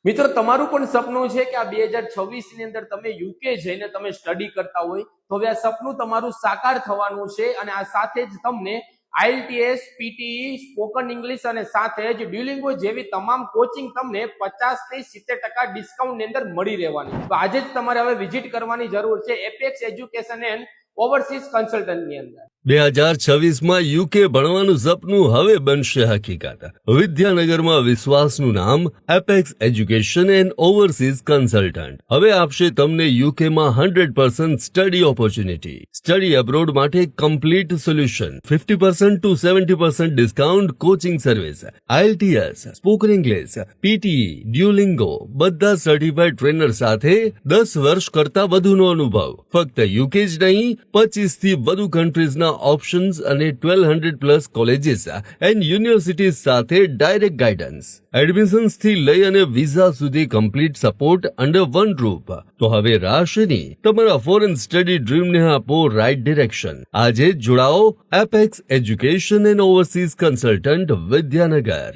મિત્રો તમારું પણ સપનું છે કે આ 2026 ની અંદર તમે યુકે જઈને તમે સ્ટડી કરતા હોય તો હવે આ સપનું તમારું સાકાર થવાનું છે અને આ સાથે જ તમને IELTS, PTE, સ્પોકન ઇંગ્લિશ અને સાથે જ ડ્યુલિંગો જેવી તમામ કોચિંગ તમને 50 થી 70% ડિસ્કાઉન્ટ ની અંદર મળી રહેવાની. તો આજે જ તમારે હવે વિઝિટ કરવાની જરૂર છે apex Education and Overseas consultant ની અંદર. 2026માં યુકે ભણવાનું સપનું હવે બનશે હકીકત. વિદ્યાનગરમાં વિશ્વાસનું નામ apex Education and Overseas consultant હવે આપશે તમને યુકેમાં 100% સ્ટડી ઓપોર્ચ્યુનિટી. સ્ટડી અબ્રોડ માટે complete solution, 50% to 70% discount coaching service, IELTS, spoken English, PTE, ડ્યુલિંગો બધા સર્ટિફાઈડ ટ્રેનર સાથે 10 વર્ષ કરતા વધુનો અનુભવ. ફક્ત યુકે જ નહીં, 25 થી વધુ કન્ટ્રીઝના ઓપ્શન્સ અને 1200 પ્લસ કોલેજીસ એન્ડ યુનિવર્સિટીઝ સાથે ડાયરેક્ટ ગાઈડન્સ. એડમિશન્સ થી લઈ અને વિઝા સુધી complete support under one roof. તો હવે રાશિની તમારા ફોરેન સ્ટડી ડ્રીમને આપો રાઇટ ડિરેક્શન. આજે જોડાઓ Apex Education and Overseas Consultant Vidyanagar.